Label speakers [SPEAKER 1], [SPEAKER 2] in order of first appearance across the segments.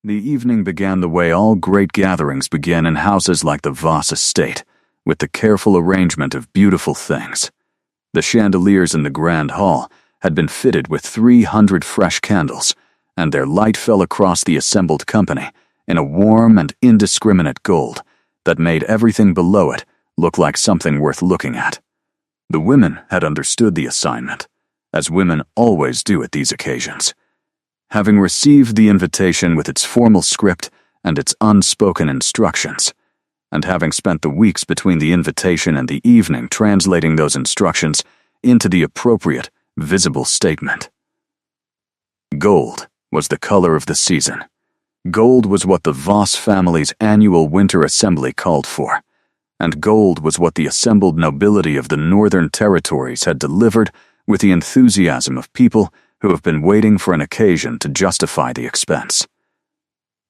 [SPEAKER 1] The evening began the way all great gatherings begin in houses like the Voss estate, with the careful arrangement of beautiful things. The chandeliers in the grand hall had been fitted with 300 fresh candles, and their light fell across the assembled company in a warm and indiscriminate gold that made everything below it look like something worth looking at. The women had understood the assignment, as women always do at these occasions. Having received the invitation with its formal script and its unspoken instructions, and having spent the weeks between the invitation and the evening translating those instructions into the appropriate, visible statement. Gold was the color of the season. Gold was what the Voss family's annual winter assembly called for, and gold was what the assembled nobility of the Northern Territories had delivered with the enthusiasm of people who have been waiting for an occasion to justify the expense.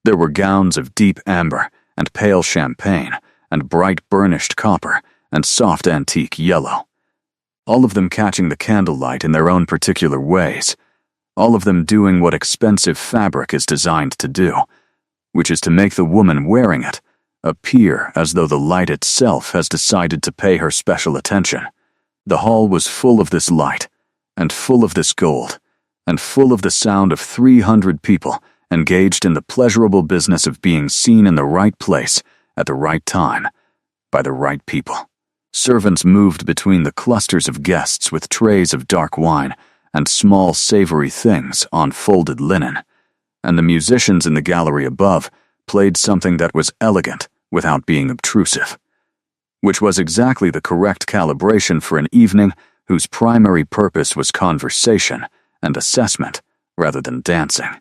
[SPEAKER 1] There were gowns of deep amber and pale champagne and bright burnished copper and soft antique yellow, all of them catching the candlelight in their own particular ways, all of them doing what expensive fabric is designed to do, which is to make the woman wearing it appear as though the light itself has decided to pay her special attention. The hall was full of this light, and full of this gold, and full of the sound of 300 people engaged in the pleasurable business of being seen in the right place at the right time by the right people. Servants moved between the clusters of guests with trays of dark wine and small savory things on folded linen, and the musicians in the gallery above played something that was elegant without being obtrusive, which was exactly the correct calibration for an evening whose primary purpose was conversation and assessment rather than dancing.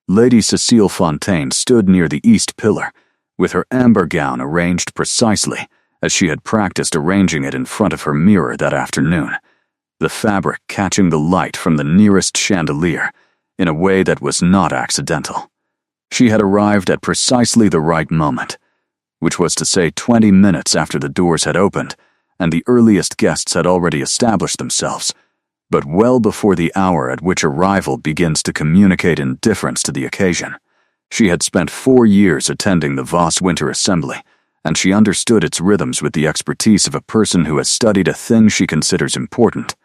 [SPEAKER 1] Lady Cecile Fontaine stood near the east pillar, with her amber gown arranged precisely as she had practiced arranging it in front of her mirror that afternoon, the fabric catching the light from the nearest chandelier in a way that was not accidental. She had arrived at precisely the right moment, which was to say 20 minutes after the doors had opened and the earliest guests had already established themselves, but well before the hour at which arrival begins to communicate indifference to the occasion. She had spent 4 years attending the Voss Winter Assembly, and she understood its rhythms with the expertise of a person who has studied a thing she considers important.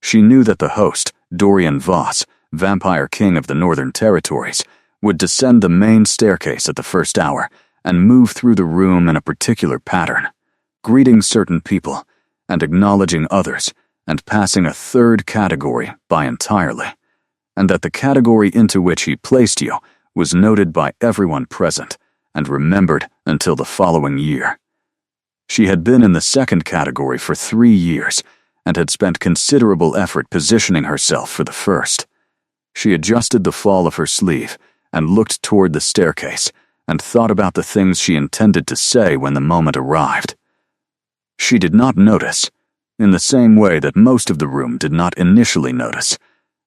[SPEAKER 1] She knew that the host, Dorian Voss, Vampire King of the Northern Territories, would descend the main staircase at the first hour and move through the room in a particular pattern, greeting certain people and acknowledging others, and passing a third category by entirely, and that the category into which he placed you was noted by everyone present and remembered until the following year. She had been in the second category for 3 years and had spent considerable effort positioning herself for the first. She adjusted the fall of her sleeve and looked toward the staircase and thought about the things she intended to say when the moment arrived. She did not notice, in the same way that most of the room did not initially notice,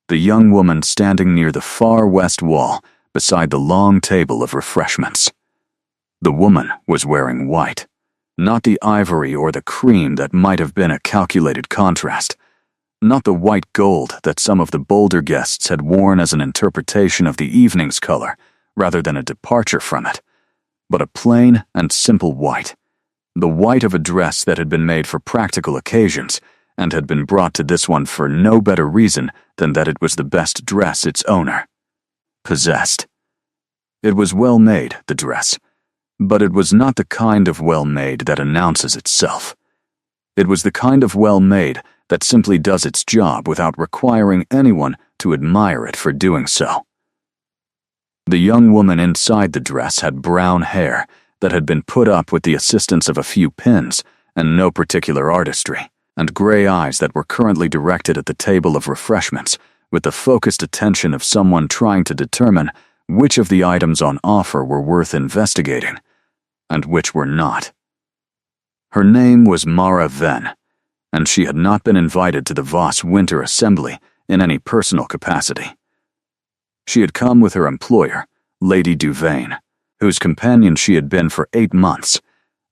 [SPEAKER 1] the young woman standing near the far west wall beside the long table of refreshments. The woman was wearing white, not the ivory or the cream that might have been a calculated contrast, not the white gold that some of the bolder guests had worn as an interpretation of the evening's color rather than a departure from it, but a plain and simple white, the white of a dress that had been made for practical occasions and had been brought to this one for no better reason than that it was the best dress its owner possessed. It was well made, the dress, but it was not the kind of well made that announces itself. It was the kind of well made that simply does its job without requiring anyone to admire it for doing so. The young woman inside the dress had brown hair that had been put up with the assistance of a few pins and no particular artistry, and gray eyes that were currently directed at the table of refreshments with the focused attention of someone trying to determine which of the items on offer were worth investigating and which were not. Her name was Mara Venn, and she had not been invited to the Voss Winter Assembly in any personal capacity. She had come with her employer, Lady Duvain, whose companion she had been for 8 months,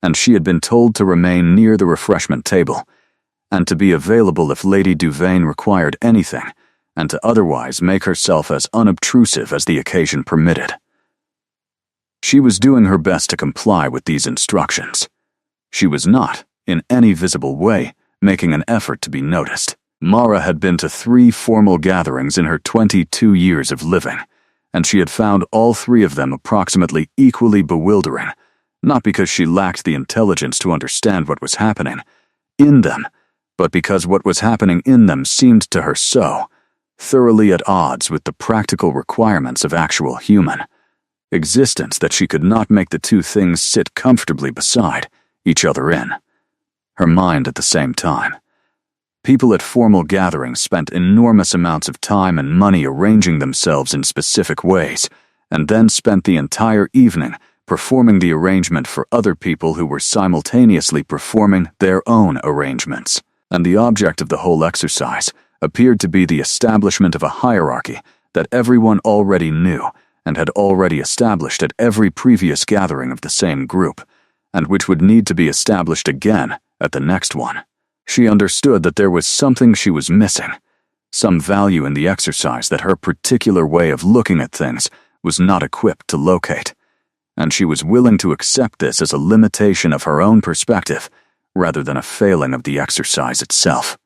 [SPEAKER 1] and she had been told to remain near the refreshment table, and to be available if Lady Duvain required anything, and to otherwise make herself as unobtrusive as the occasion permitted. She was doing her best to comply with these instructions. She was not, in any visible way, making an effort to be noticed. Mara had been to 3 formal gatherings in her 22 years of living, and she had found all 3 of them approximately equally bewildering, not because she lacked the intelligence to understand what was happening in them, but because what was happening in them seemed to her so thoroughly at odds with the practical requirements of actual human existence that she could not make the 2 things sit comfortably beside each other in her mind at the same time. People at formal gatherings spent enormous amounts of time and money arranging themselves in specific ways, and then spent the entire evening performing the arrangement for other people who were simultaneously performing their own arrangements. And the object of the whole exercise appeared to be the establishment of a hierarchy that everyone already knew and had already established at every previous gathering of the same group, and which would need to be established again at the next one. She understood that there was something she was missing, some value in the exercise that her particular way of looking at things was not equipped to locate, and she was willing to accept this as a limitation of her own perspective rather than a failing of the exercise itself.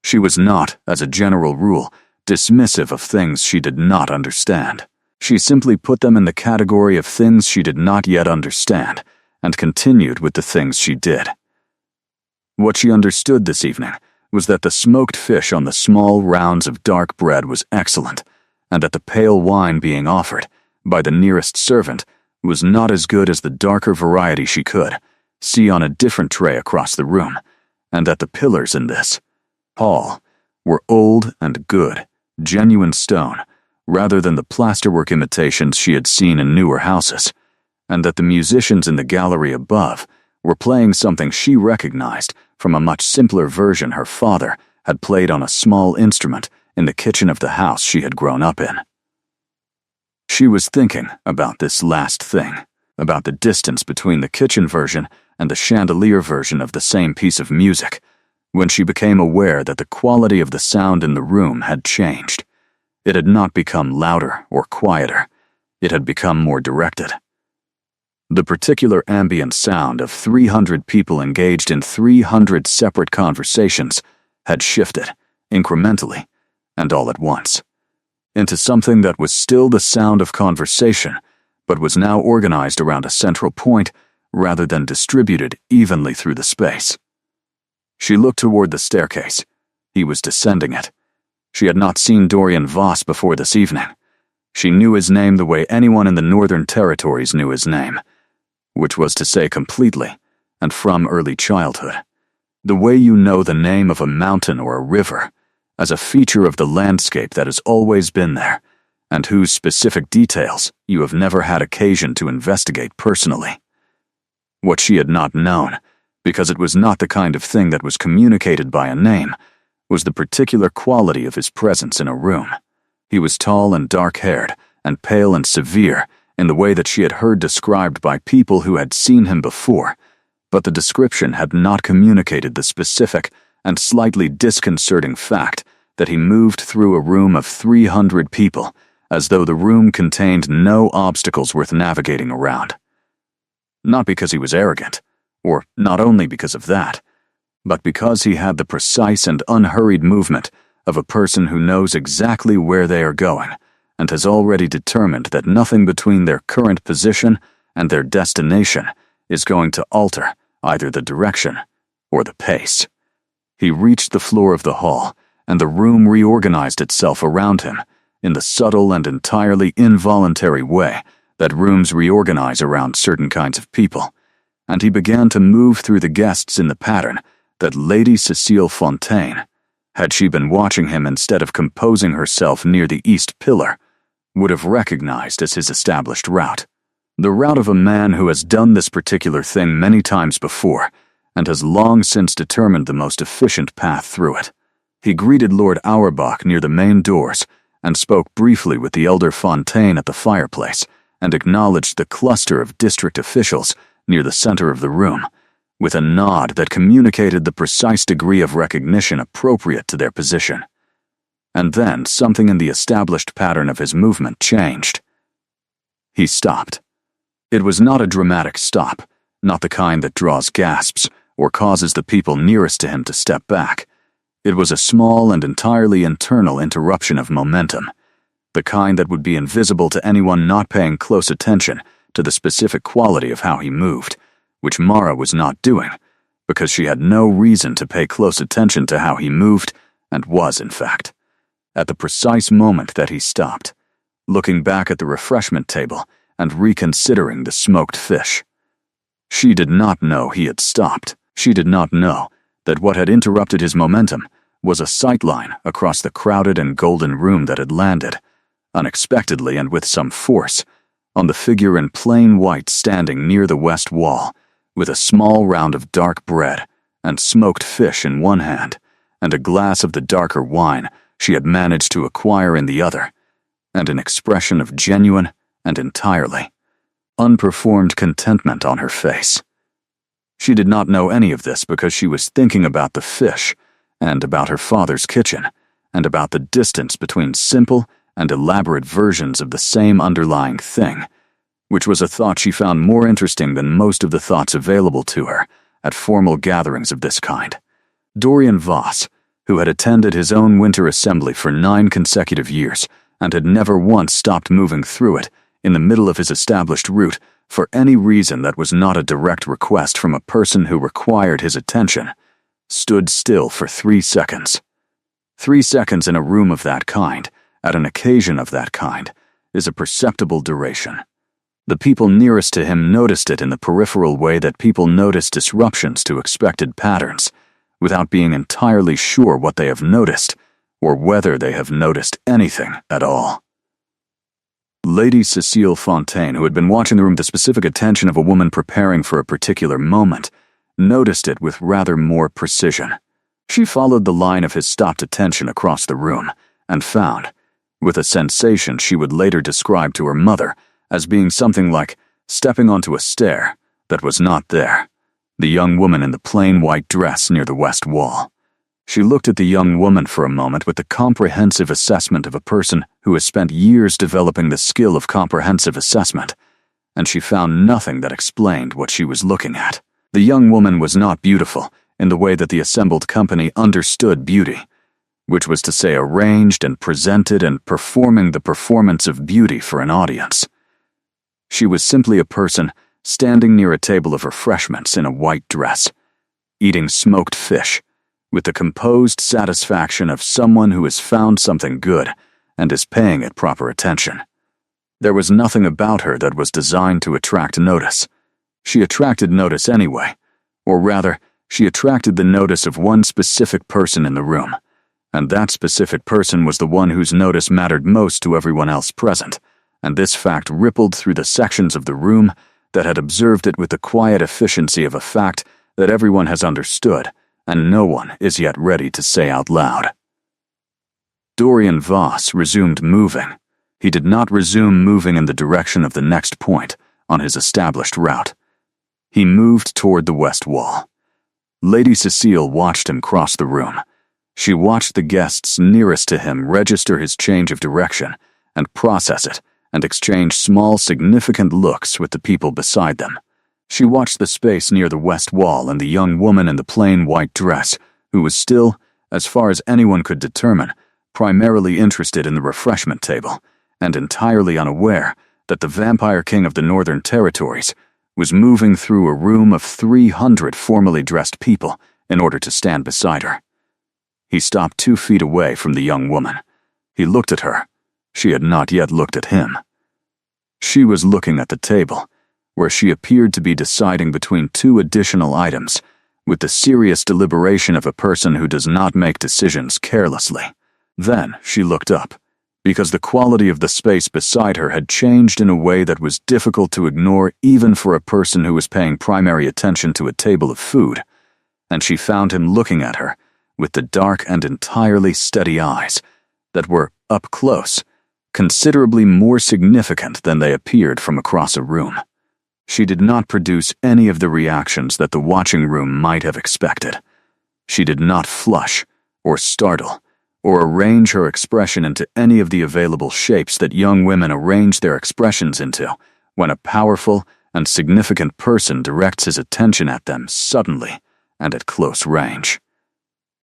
[SPEAKER 1] She was not, as a general rule, dismissive of things she did not understand. She simply put them in the category of things she did not yet understand and continued with the things she did. What she understood this evening was that the smoked fish on the small rounds of dark bread was excellent, and that the pale wine being offered by the nearest servant was not as good as the darker variety she could see on a different tray across the room, and that the pillars in this hall were old and good, genuine stone, rather than the plasterwork imitations she had seen in newer houses, and that the musicians in the gallery above were playing something she recognized from a much simpler version her father had played on a small instrument in the kitchen of the house she had grown up in. She was thinking about this last thing, about the distance between the kitchen version and the chandelier version of the same piece of music, when she became aware that the quality of the sound in the room had changed. It had not become louder or quieter. It had become more directed. The particular ambient sound of 300 people engaged in 300 separate conversations had shifted, incrementally, and all at once, into something that was still the sound of conversation, but was now organized around a central point rather than distributed evenly through the space. She looked toward the staircase. He was descending it. She had not seen Dorian Voss before this evening. She knew his name the way anyone in the Northern Territories knew his name, which was to say completely, and from early childhood. The way you know the name of a mountain or a river, as a feature of the landscape that has always been there, and whose specific details you have never had occasion to investigate personally. What she had not known, because it was not the kind of thing that was communicated by a name, was the particular quality of his presence in a room. He was tall and dark-haired, and pale and severe, in the way that she had heard described by people who had seen him before, but the description had not communicated the specific and slightly disconcerting fact that he moved through a room of 300 people as though the room contained no obstacles worth navigating around. Not because he was arrogant, or not only because of that, but because he had the precise and unhurried movement of a person who knows exactly where they are going, and has already determined that nothing between their current position and their destination is going to alter either the direction or the pace. He reached the floor of the hall, and the room reorganized itself around him in the subtle and entirely involuntary way that rooms reorganize around certain kinds of people, and he began to move through the guests in the pattern that Lady Cecile Fontaine, had she been watching him instead of composing herself near the east pillar, would have recognized as his established route. The route of a man who has done this particular thing many times before, and has long since determined the most efficient path through it. He greeted Lord Auerbach near the main doors, and spoke briefly with the elder Fontaine at the fireplace, and acknowledged the cluster of district officials near the center of the room, with a nod that communicated the precise degree of recognition appropriate to their position. And then something in the established pattern of his movement changed. He stopped. It was not a dramatic stop, not the kind that draws gasps or causes the people nearest to him to step back. It was a small and entirely internal interruption of momentum, the kind that would be invisible to anyone not paying close attention to the specific quality of how he moved, which Mara was not doing, because she had no reason to pay close attention to how he moved, and was, in fact. At the precise moment that he stopped, looking back at the refreshment table and reconsidering the smoked fish. She did not know he had stopped. She did not know that what had interrupted his momentum was a sightline across the crowded and golden room that had landed, unexpectedly and with some force, on the figure in plain white standing near the west wall, with a small round of dark bread and smoked fish in one hand, and a glass of the darker wine she had managed to acquire in the other, and an expression of genuine and entirely unperformed contentment on her face. She did not know any of this because she was thinking about the fish, and about her father's kitchen, and about the distance between simple and elaborate versions of the same underlying thing, which was a thought she found more interesting than most of the thoughts available to her at formal gatherings of this kind. Dorian Voss, who had attended his own winter assembly for 9 consecutive years and had never once stopped moving through it in the middle of his established route for any reason that was not a direct request from a person who required his attention, stood still for 3 seconds. 3 seconds in a room of that kind, at an occasion of that kind, is a perceptible duration. The people nearest to him noticed it in the peripheral way that people notice disruptions to expected patterns, without being entirely sure what they have noticed, or whether they have noticed anything at all. Lady Cecile Fontaine, who had been watching the room with the specific attention of a woman preparing for a particular moment, noticed it with rather more precision. She followed the line of his stopped attention across the room, and found, with a sensation she would later describe to her mother as being something like stepping onto a stair that was not there, the young woman in the plain white dress near the west wall. She looked at the young woman for a moment with the comprehensive assessment of a person who has spent years developing the skill of comprehensive assessment, and she found nothing that explained what she was looking at. The young woman was not beautiful in the way that the assembled company understood beauty, which was to say arranged and presented and performing the performance of beauty for an audience. She was simply a person standing near a table of refreshments in a white dress, eating smoked fish, with the composed satisfaction of someone who has found something good and is paying it proper attention. There was nothing about her that was designed to attract notice. She attracted notice anyway, or rather, she attracted the notice of one specific person in the room, and that specific person was the one whose notice mattered most to everyone else present, and this fact rippled through the sections of the room that had observed it with the quiet efficiency of a fact that everyone has understood, and no one is yet ready to say out loud. Dorian Voss resumed moving. He did not resume moving in the direction of the next point on his established route. He moved toward the west wall. Lady Cecile watched him cross the room. She watched the guests nearest to him register his change of direction and process it and exchange small, significant looks with the people beside them. She watched the space near the west wall and the young woman in the plain white dress, who was still, as far as anyone could determine, primarily interested in the refreshment table, and entirely unaware that the Vampire King of the Northern Territories was moving through a room of 300 formally dressed people in order to stand beside her. He stopped 2 feet away from the young woman. He looked at her. She had not yet looked at him. She was looking at the table, where she appeared to be deciding between 2 additional items, with the serious deliberation of a person who does not make decisions carelessly. Then she looked up, because the quality of the space beside her had changed in a way that was difficult to ignore even for a person who was paying primary attention to a table of food, and she found him looking at her with the dark and entirely steady eyes that were, up close, considerably more significant than they appeared from across a room. She did not produce any of the reactions that the watching room might have expected. She did not flush, or startle, or arrange her expression into any of the available shapes that young women arrange their expressions into when a powerful and significant person directs his attention at them suddenly and at close range.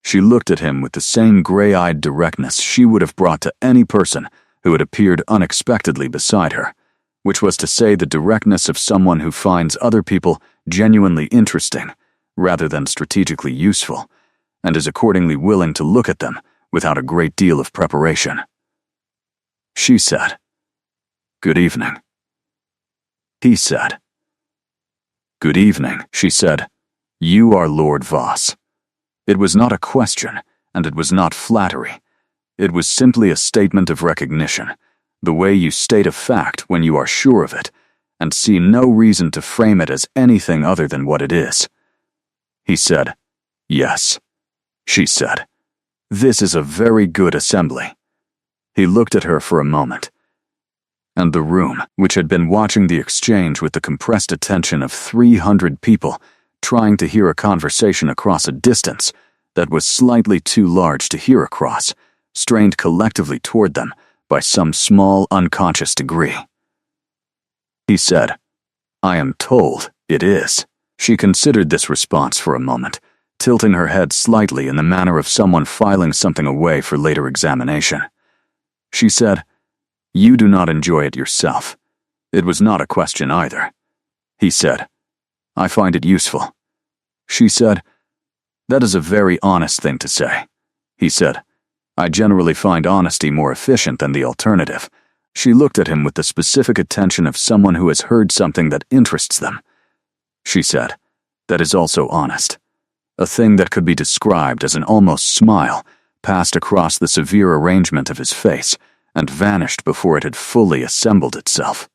[SPEAKER 1] She looked at him with the same gray-eyed directness she would have brought to any person who had appeared unexpectedly beside her, which was to say the directness of someone who finds other people genuinely interesting rather than strategically useful, and is accordingly willing to look at them without a great deal of preparation. She said, "Good evening." He said, "Good evening," she said. "You are Lord Voss." It was not a question, and it was not flattery. It was simply a statement of recognition, the way you state a fact when you are sure of it, and see no reason to frame it as anything other than what it is. He said, "Yes." She said, "This is a very good assembly." He looked at her for a moment, and the room, which had been watching the exchange with the compressed attention of 300 people trying to hear a conversation across a distance that was slightly too large to hear across, strained collectively toward them by some small unconscious degree. He said, "I am told it is." She considered this response for a moment, tilting her head slightly in the manner of someone filing something away for later examination. She said, "You do not enjoy it yourself." It was not a question either. He said, "I find it useful." She said, "That is a very honest thing to say." He said, "I generally find honesty more efficient than the alternative." She looked at him with the specific attention of someone who has heard something that interests them. She said, "That is also honest." A thing that could be described as an almost smile passed across the severe arrangement of his face and vanished before it had fully assembled itself.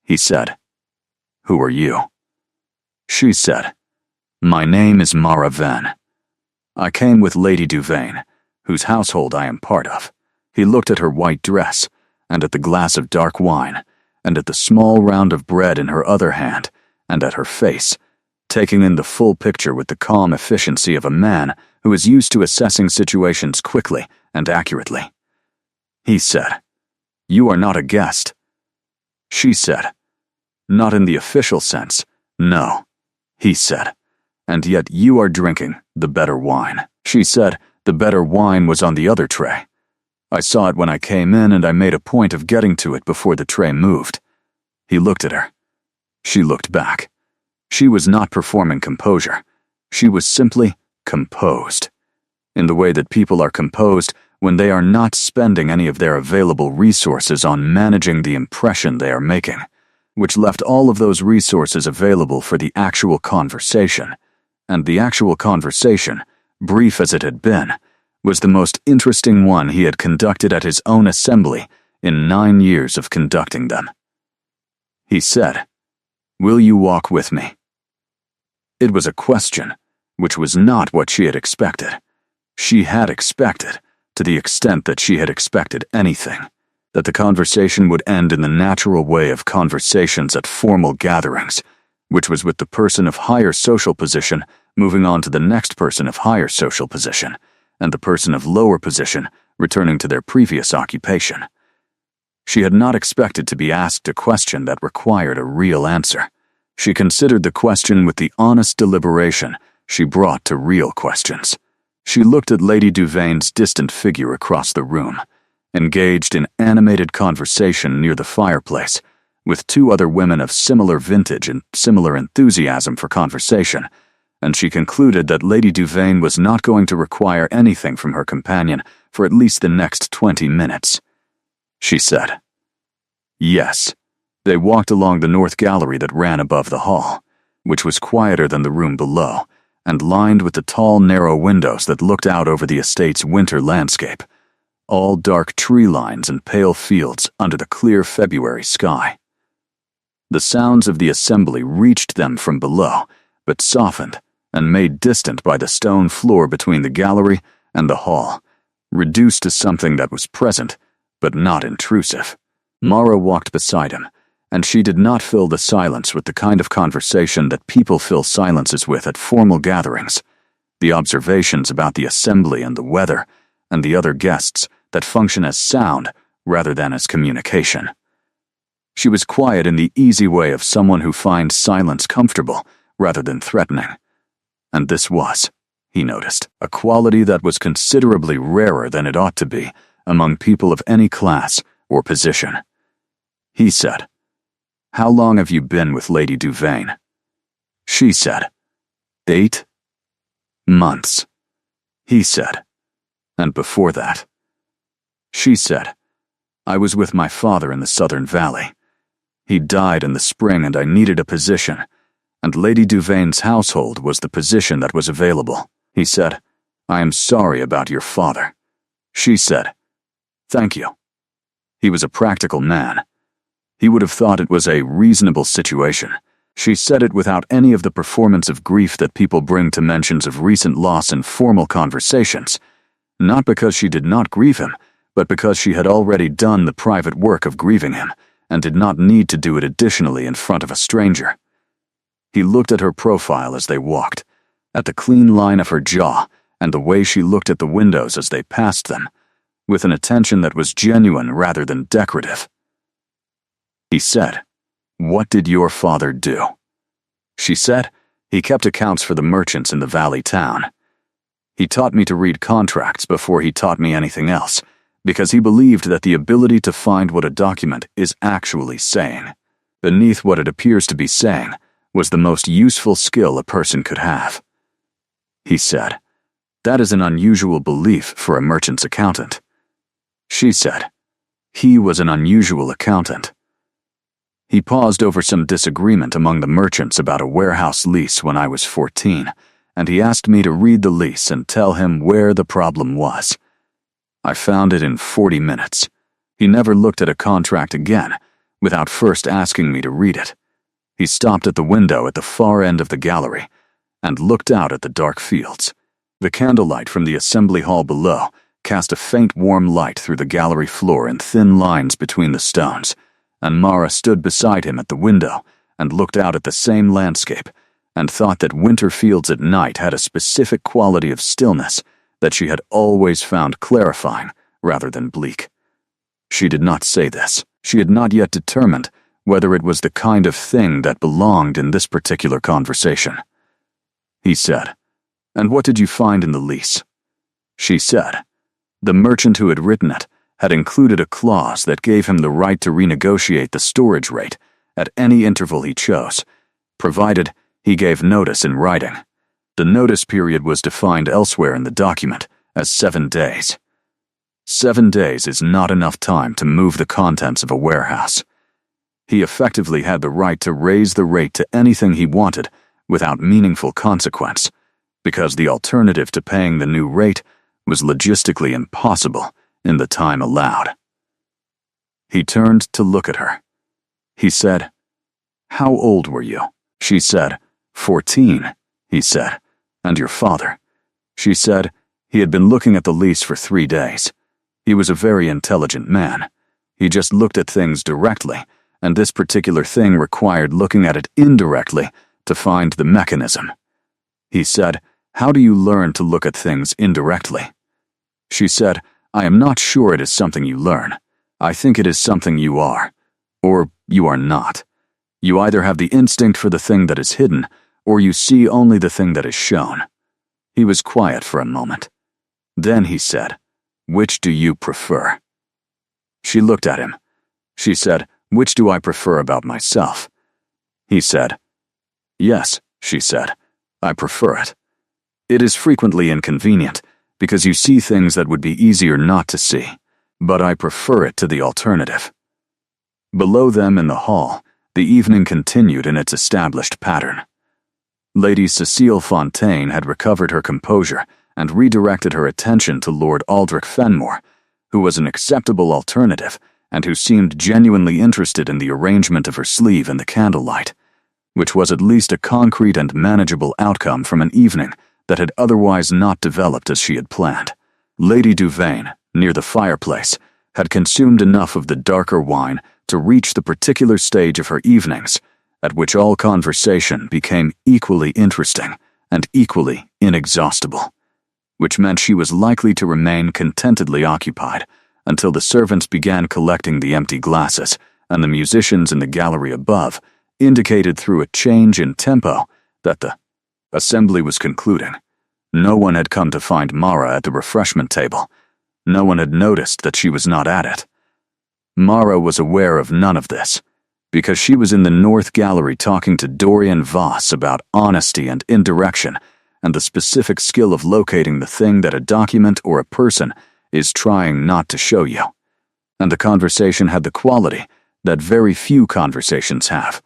[SPEAKER 1] He said, "Who are you?" She said, "My name is Mara Venn. I came with Lady Duvain, whose household I am part of." He looked at her white dress, and at the glass of dark wine, and at the small round of bread in her other hand, and at her face, taking in the full picture with the calm efficiency of a man who is used to assessing situations quickly and accurately. He said, "You are not a guest." She said, "Not in the official sense, no." He said, "And yet you are drinking the better wine." She said, "The better wine was on the other tray. I saw it when I came in, and I made a point of getting to it before the tray moved." He looked at her. She looked back. She was not performing composure. She was simply composed, in the way that people are composed when they are not spending any of their available resources on managing the impression they are making, which left all of those resources available for the actual conversation. And the actual conversation, brief as it had been, was the most interesting one he had conducted at his own assembly in 9 years of conducting them. He said, "Will you walk with me?" It was a question, which was not what she had expected. She had expected, to the extent that she had expected anything, that the conversation would end in the natural way of conversations at formal gatherings, which was with the person of higher social position moving on to the next person of higher social position, and the person of lower position returning to their previous occupation. She had not expected to be asked a question that required a real answer. She considered the question with the honest deliberation she brought to real questions. She looked at Lady Duvain's distant figure across the room, engaged in animated conversation near the fireplace, with 2 other women of similar vintage and similar enthusiasm for conversation, and she concluded that Lady Duvain was not going to require anything from her companion for at least the next 20 minutes. She said, "Yes." They walked along the north gallery that ran above the hall, which was quieter than the room below, and lined with the tall, narrow windows that looked out over the estate's winter landscape, all dark tree lines and pale fields under the clear February sky. The sounds of the assembly reached them from below, but softened and made distant by the stone floor between the gallery and the hall, reduced to something that was present, but not intrusive. Mara walked beside him, and she did not fill the silence with the kind of conversation that people fill silences with at formal gatherings, the observations about the assembly and the weather, and the other guests that function as sound rather than as communication. She was quiet in the easy way of someone who finds silence comfortable rather than threatening. And this was, he noticed, a quality that was considerably rarer than it ought to be among people of any class or position. He said, "How long have you been with Lady Duvain?" She said, 8 months. He said, "And before that?" She said, "I was with my father in the Southern Valley. He died in the spring and I needed a position, and Lady Duvain's household was the position that was available." He said, "I am sorry about your father." She said, "Thank you." He was a practical man. He would have thought it was a reasonable situation. She said it without any of the performance of grief that people bring to mentions of recent loss in formal conversations, not because she did not grieve him, but because she had already done the private work of grieving him, and did not need to do it additionally in front of a stranger. He looked at her profile as they walked, at the clean line of her jaw, and the way she looked at the windows as they passed them, with an attention that was genuine rather than decorative. He said, "What did your father do?" She said, "He kept accounts for the merchants in the valley town. He taught me to read contracts before he taught me anything else, because he believed that the ability to find what a document is actually saying, beneath what it appears to be saying, was the most useful skill a person could have." He said, "That is an unusual belief for a merchant's accountant." She said, "He was an unusual accountant." He paused over some disagreement among the merchants about a warehouse lease when I was 14, and he asked me to read the lease and tell him where the problem was. I found it in 40 minutes. He never looked at a contract again, without first asking me to read it. He stopped at the window at the far end of the gallery, and looked out at the dark fields. The candlelight from the assembly hall below cast a faint warm light through the gallery floor in thin lines between the stones, and Mara stood beside him at the window and looked out at the same landscape, and thought that winter fields at night had a specific quality of stillness that she had always found clarifying rather than bleak. She did not say this. She had not yet determined whether it was the kind of thing that belonged in this particular conversation. He said, "And what did you find in the lease?" She said, "The merchant who had written it had included a clause that gave him the right to renegotiate the storage rate at any interval he chose, provided he gave notice in writing. The notice period was defined elsewhere in the document as 7 days. 7 days is not enough time to move the contents of a warehouse. He effectively had the right to raise the rate to anything he wanted without meaningful consequence, because the alternative to paying the new rate was logistically impossible in the time allowed." He turned to look at her. He said, "How old were you?" She said, 14, he said. "And your father?" She said, "He had been looking at the lease for 3 days. He was a very intelligent man. He just looked at things directly, and this particular thing required looking at it indirectly to find the mechanism." He said, "How do you learn to look at things indirectly?" She said, "I am not sure it is something you learn. I think it is something you are. Or you are not. You either have the instinct for the thing that is hidden, or you see only the thing that is shown." He was quiet for a moment. Then he said, "Which do you prefer?" She looked at him. She said, "Which do I prefer about myself?" He said, "Yes," she said, "I prefer it. It is frequently inconvenient, because you see things that would be easier not to see, but I prefer it to the alternative." Below them in the hall, the evening continued in its established pattern. Lady Cecile Fontaine had recovered her composure and redirected her attention to Lord Aldrich Fenmore, who was an acceptable alternative and who seemed genuinely interested in the arrangement of her sleeve in the candlelight, which was at least a concrete and manageable outcome from an evening that had otherwise not developed as she had planned. Lady Duvain, near the fireplace, had consumed enough of the darker wine to reach the particular stage of her evenings at which all conversation became equally interesting and equally inexhaustible, which meant she was likely to remain contentedly occupied until the servants began collecting the empty glasses and the musicians in the gallery above indicated through a change in tempo that the assembly was concluding. No one had come to find Mara at the refreshment table. No one had noticed that she was not at it. Mara was aware of none of this, because she was in the North Gallery talking to Dorian Voss about honesty and indirection and the specific skill of locating the thing that a document or a person is trying not to show you. And the conversation had the quality that very few conversations have,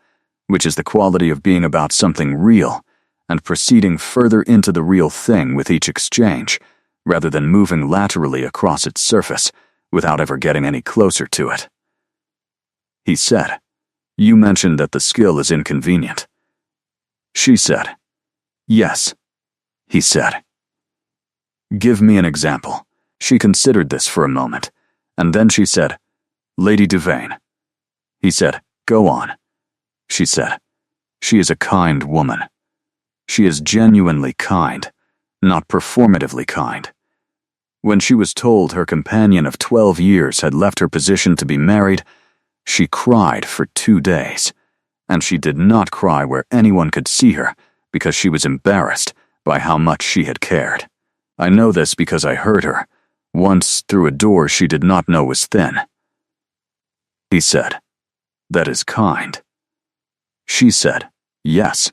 [SPEAKER 1] which is the quality of being about something real and proceeding further into the real thing with each exchange, rather than moving laterally across its surface without ever getting any closer to it. He said, "You mentioned that the skill is inconvenient." She said, "Yes." He said, "Give me an example." She considered this for a moment, and then she said, "Lady Devane." He said, "Go on." She said, "She is a kind woman. She is genuinely kind, not performatively kind. When she was told her companion of 12 years had left her position to be married, she cried for 2 days, and she did not cry where anyone could see her because she was embarrassed by how much she had cared. I know this because I heard her, once through a door she did not know was thin." He said, "That is kind." She said, "Yes."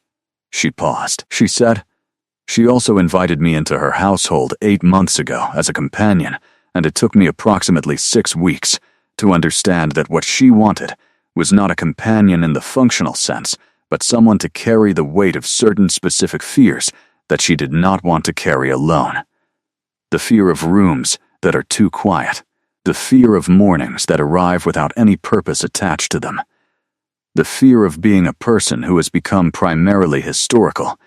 [SPEAKER 1] She paused. She said, "She also invited me into her household 8 months ago as a companion, and it took me approximately 6 weeks to understand that what she wanted was not a companion in the functional sense, but someone to carry the weight of certain specific fears that she did not want to carry alone. The fear of rooms that are too quiet, the fear of mornings that arrive without any purpose attached to them, the fear of being a person who has become primarily historical,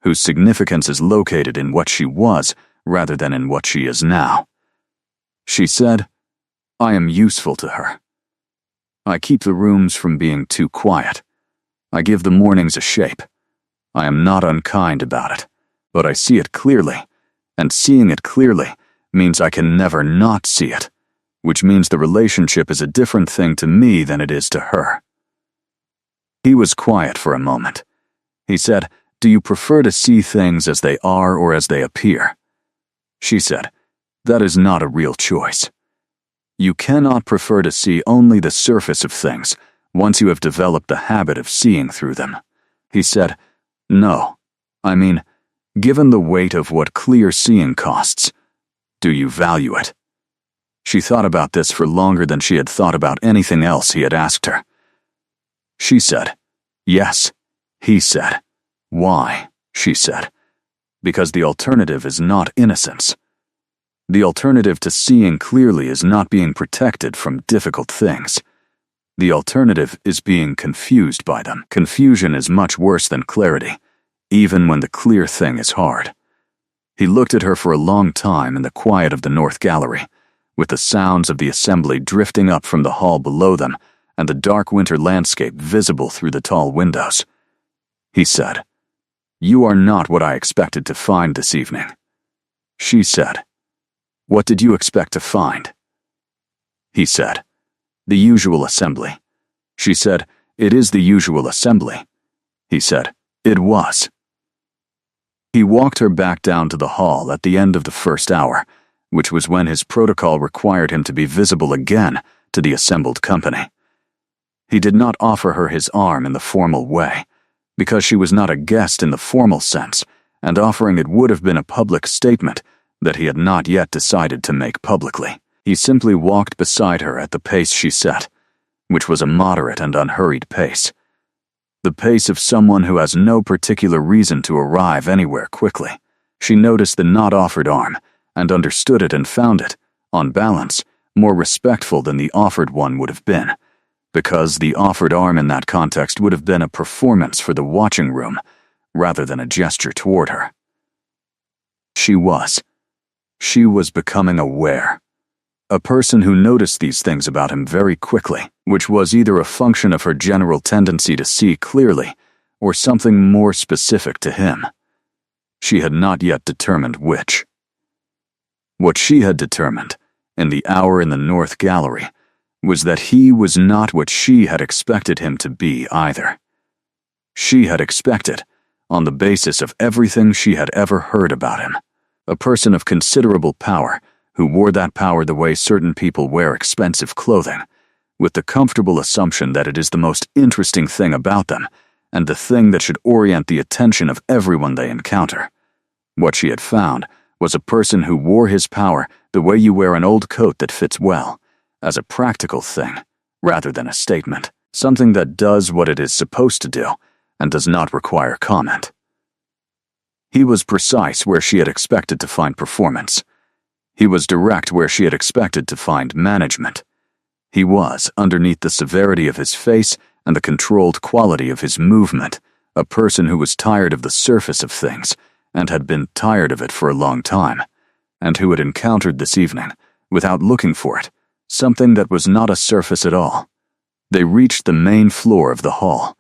[SPEAKER 1] whose significance is located in what she was rather than in what she is now." She said, "I am useful to her. I keep the rooms from being too quiet. I give the mornings a shape. I am not unkind about it, but I see it clearly, and seeing it clearly means I can never not see it, which means the relationship is a different thing to me than it is to her." He was quiet for a moment. He said, "Do you prefer to see things as they are or as they appear?" She said, "That is not a real choice. You cannot prefer to see only the surface of things once you have developed the habit of seeing through them." He said, "No. I mean, given the weight of what clear seeing costs, do you value it?" She thought about this for longer than she had thought about anything else he had asked her. She said, "Yes." He said, "Why?" She said, "Because the alternative is not innocence. The alternative to seeing clearly is not being protected from difficult things. The alternative is being confused by them. Confusion is much worse than clarity, even when the clear thing is hard." He looked at her for a long time in the quiet of the North Gallery, with the sounds of the assembly drifting up from the hall below them and the dark winter landscape visible through the tall windows. He said, "You are not what I expected to find this evening." She said, "What did you expect to find?" He said, "The usual assembly." She said, "It is the usual assembly." He said, "It was." He walked her back down to the hall at the end of the first hour, which was when his protocol required him to be visible again to the assembled company. He did not offer her his arm in the formal way, because she was not a guest in the formal sense, and offering it would have been a public statement that he had not yet decided to make publicly. He simply walked beside her at the pace she set, which was a moderate and unhurried pace. The pace of someone who has no particular reason to arrive anywhere quickly. She noticed the not offered arm, and understood it and found it, on balance, more respectful than the offered one would have been, because the offered arm in that context would have been a performance for the watching room, rather than a gesture toward her. She was becoming aware. A person who noticed these things about him very quickly, which was either a function of her general tendency to see clearly, or something more specific to him. She had not yet determined which. What she had determined, in the hour in the North Gallery, was that he was not what she had expected him to be either. She had expected, on the basis of everything she had ever heard about him, a person of considerable power who wore that power the way certain people wear expensive clothing, with the comfortable assumption that it is the most interesting thing about them and the thing that should orient the attention of everyone they encounter. What she had found was a person who wore his power the way you wear an old coat that fits well, as a practical thing, rather than a statement, something that does what it is supposed to do and does not require comment. He was precise where she had expected to find performance. He was direct where she had expected to find management. He was, underneath the severity of his face and the controlled quality of his movement, a person who was tired of the surface of things and had been tired of it for a long time, and who had encountered this evening, without looking for it, something that was not a surface at all. They reached the main floor of the hall.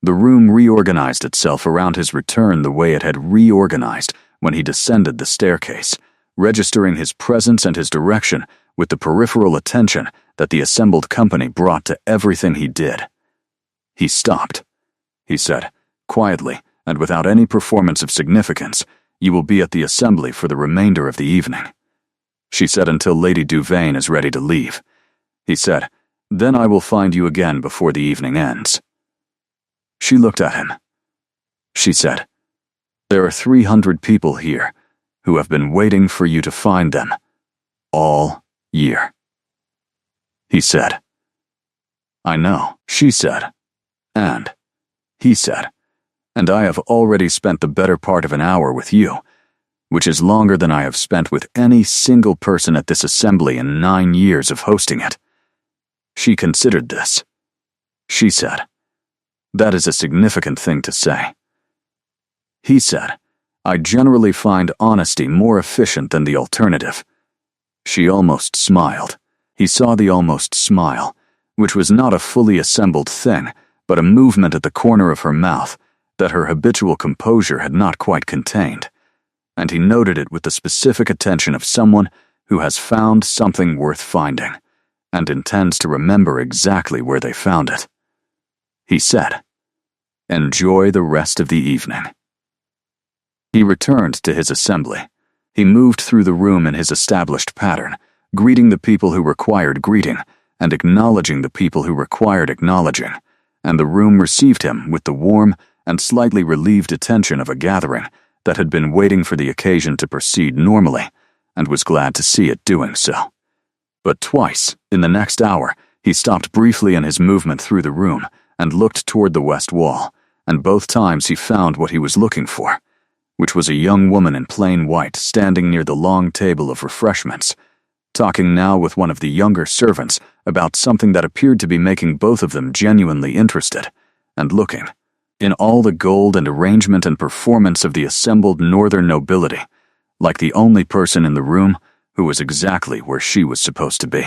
[SPEAKER 1] The room reorganized itself around his return the way it had reorganized when he descended the staircase, registering his presence and his direction with the peripheral attention that the assembled company brought to everything he did. He stopped. He said, quietly and without any performance of significance, "You will be at the assembly for the remainder of the evening." She said, "Until Lady Duvain is ready to leave." He said, "Then I will find you again before the evening ends." She looked at him. She said, "There are 300 people here who have been waiting for you to find them all year." He said, "I know," she said. And he said, "And I have already spent the better part of an hour with you, which is longer than I have spent with any single person at this assembly in 9 years of hosting it." She considered this. She said, "That is a significant thing to say." He said, "I generally find honesty more efficient than the alternative." She almost smiled. He saw the almost smile, which was not a fully assembled thing, but a movement at the corner of her mouth that her habitual composure had not quite contained, and he noted it with the specific attention of someone who has found something worth finding, and intends to remember exactly where they found it. He said, "Enjoy the rest of the evening." He returned to his assembly. He moved through the room in his established pattern, greeting the people who required greeting, and acknowledging the people who required acknowledging, and the room received him with the warm and slightly relieved attention of a gathering that had been waiting for the occasion to proceed normally, and was glad to see it doing so. But twice, in the next hour, he stopped briefly in his movement through the room and looked toward the west wall, and both times he found what he was looking for, which was a young woman in plain white standing near the long table of refreshments, talking now with one of the younger servants about something that appeared to be making both of them genuinely interested, and looking, in all the gold and arrangement and performance of the assembled northern nobility, like the only person in the room who was exactly where she was supposed to be.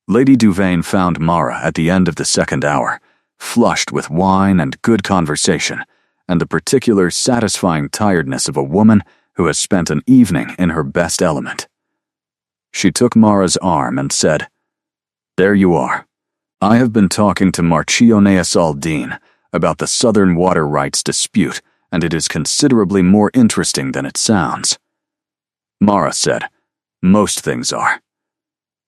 [SPEAKER 1] Lady Duvain found Mara at the end of the second hour, flushed with wine and good conversation, and the particular satisfying tiredness of a woman who has spent an evening in her best element. She took Mara's arm and said, "There you are. I have been talking to Marchioness Aldine about the Southern water rights dispute, and it is considerably more interesting than it sounds." Mara said, "Most things are."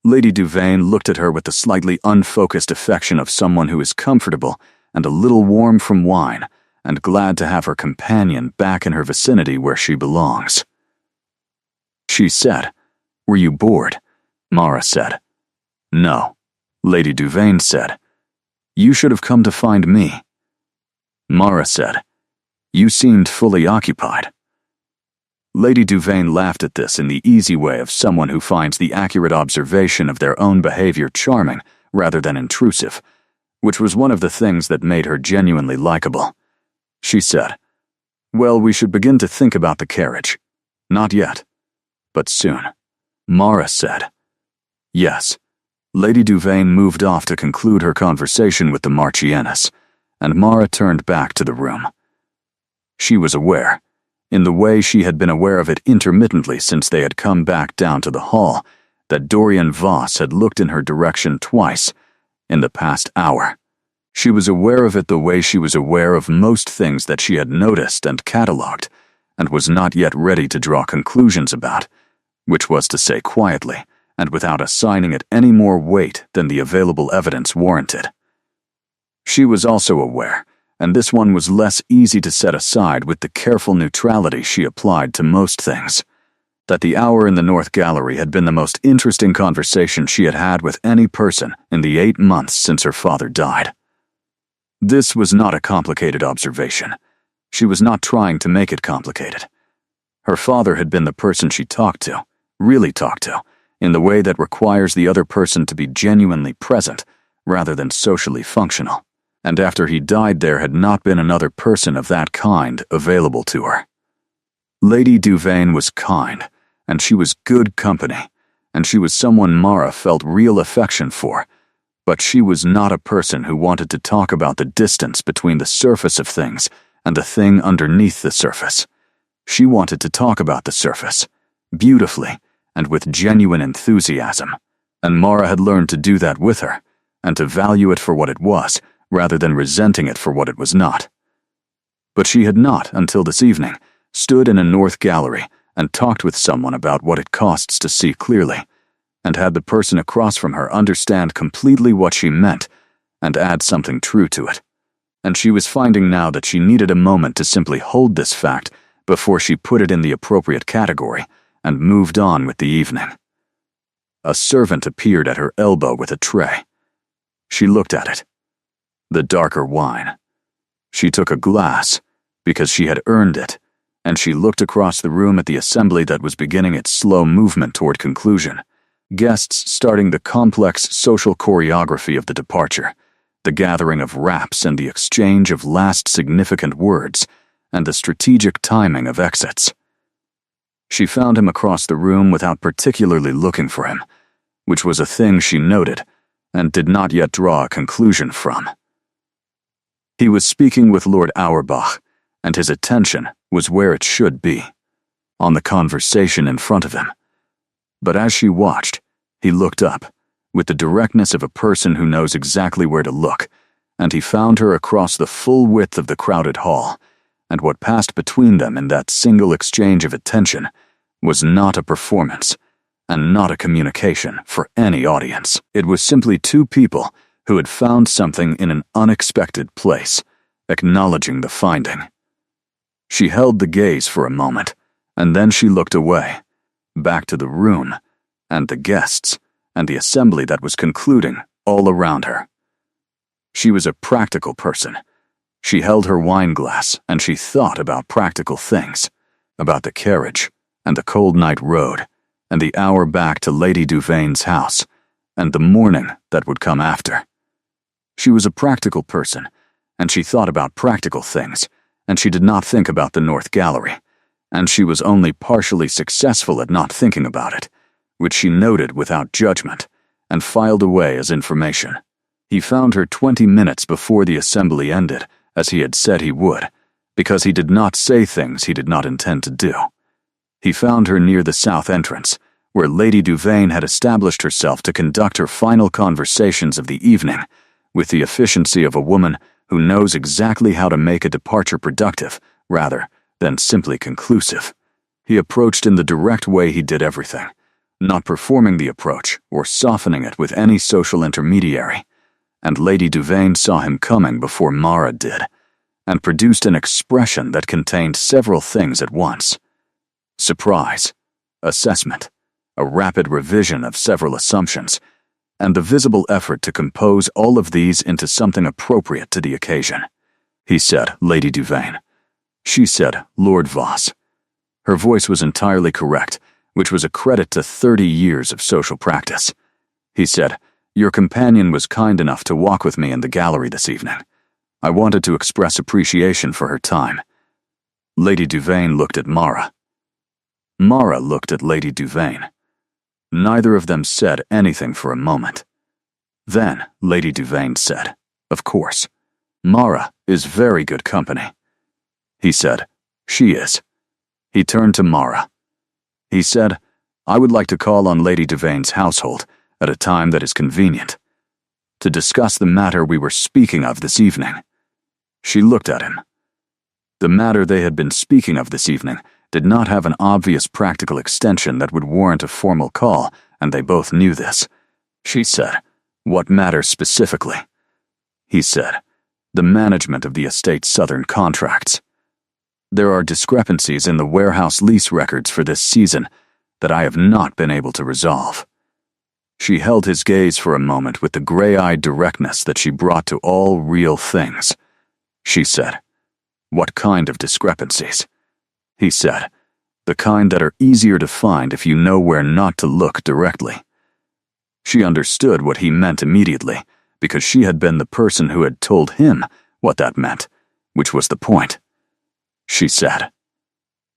[SPEAKER 1] Lady Duvain looked at her with the slightly unfocused affection of someone who is comfortable and a little warm from wine, and glad to have her companion back in her vicinity where she belongs. She said, "Were you bored?" Mara said, "No." Lady Duvain said, "You should have come to find me." Mara said, "You seemed fully occupied." Lady Duvain laughed at this in the easy way of someone who finds the accurate observation of their own behavior charming rather than intrusive, which was one of the things that made her genuinely likable. She said, "Well, we should begin to think about the carriage. Not yet, but soon." Mara said, "Yes." Lady Duvain moved off to conclude her conversation with the Marchioness, and Mara turned back to the room. She was aware, in the way she had been aware of it intermittently since they had come back down to the hall, that Dorian Voss had looked in her direction twice in the past hour. She was aware of it the way she was aware of most things that she had noticed and catalogued, and was not yet ready to draw conclusions about, which was to say quietly, and without assigning it any more weight than the available evidence warranted. She was also aware, and this one was less easy to set aside with the careful neutrality she applied to most things, that the hour in the North Gallery had been the most interesting conversation she had had with any person in the 8 months since her father died. This was not a complicated observation. She was not trying to make it complicated. Her father had been the person she talked to, really talked to, in the way that requires the other person to be genuinely present rather than socially functional. And after he died, there had not been another person of that kind available to her. Lady Duvain was kind, and she was good company, and she was someone Mara felt real affection for, but she was not a person who wanted to talk about the distance between the surface of things and the thing underneath the surface. She wanted to talk about the surface, beautifully and with genuine enthusiasm, and Mara had learned to do that with her, and to value it for what it was, rather than resenting it for what it was not. But she had not, until this evening, stood in a North Gallery and talked with someone about what it costs to see clearly, and had the person across from her understand completely what she meant and add something true to it. And she was finding now that she needed a moment to simply hold this fact before she put it in the appropriate category and moved on with the evening. A servant appeared at her elbow with a tray. She looked at it. The darker wine. She took a glass, because she had earned it, and she looked across the room at the assembly that was beginning its slow movement toward conclusion. Guests starting the complex social choreography of the departure, the gathering of wraps and the exchange of last significant words, and the strategic timing of exits. She found him across the room without particularly looking for him, which was a thing she noted and did not yet draw a conclusion from. He was speaking with Lord Auerbach, and his attention was where it should be, on the conversation in front of him. But as she watched, he looked up, with the directness of a person who knows exactly where to look, and he found her across the full width of the crowded hall, and what passed between them in that single exchange of attention was not a performance, and not a communication for any audience. It was simply two people who had found something in an unexpected place, acknowledging the finding. She held the gaze for a moment, and then she looked away, back to the room, and the guests, and the assembly that was concluding all around her. She was a practical person. She held her wine glass, and she thought about practical things, about the carriage, and the cold night road, and the hour back to Lady Duvain's house, and the morning that would come after. She was a practical person, and she thought about practical things, and she did not think about the North Gallery, and she was only partially successful at not thinking about it, which she noted without judgment, and filed away as information. He found her 20 minutes before the assembly ended, as he had said he would, because he did not say things he did not intend to do. He found her near the south entrance, where Lady Duvain had established herself to conduct her final conversations of the evening, with the efficiency of a woman who knows exactly how to make a departure productive, rather than simply conclusive. He approached in the direct way he did everything, not performing the approach or softening it with any social intermediary, and Lady Duvain saw him coming before Mara did, and produced an expression that contained several things at once: surprise, assessment, a rapid revision of several assumptions, and the visible effort to compose all of these into something appropriate to the occasion. He said, Lady Duvain. She said, Lord Voss. Her voice was entirely correct, which was a credit to 30 years of social practice. He said, Your companion was kind enough to walk with me in the gallery this evening. I wanted to express appreciation for her time. Lady Duvain looked at Mara. Mara looked at Lady Duvain. Neither of them said anything for a moment. Then Lady Duvain said, Of course, Mara is very good company. He said, She is. He turned to Mara. He said, I would like to call on Lady Devaine's household at a time that is convenient, to discuss the matter we were speaking of this evening." She looked at him. The matter they had been speaking of this evening did not have an obvious practical extension that would warrant a formal call, and they both knew this. She said, "What matter specifically?" He said, "The management of the estate's southern contracts. There are discrepancies in the warehouse lease records for this season that I have not been able to resolve." She held his gaze for a moment with the gray-eyed directness that she brought to all real things. She said, "What kind of discrepancies?" He said, "The kind that are easier to find if you know where not to look directly." She understood what he meant immediately, because she had been the person who had told him what that meant, which was the point. She said,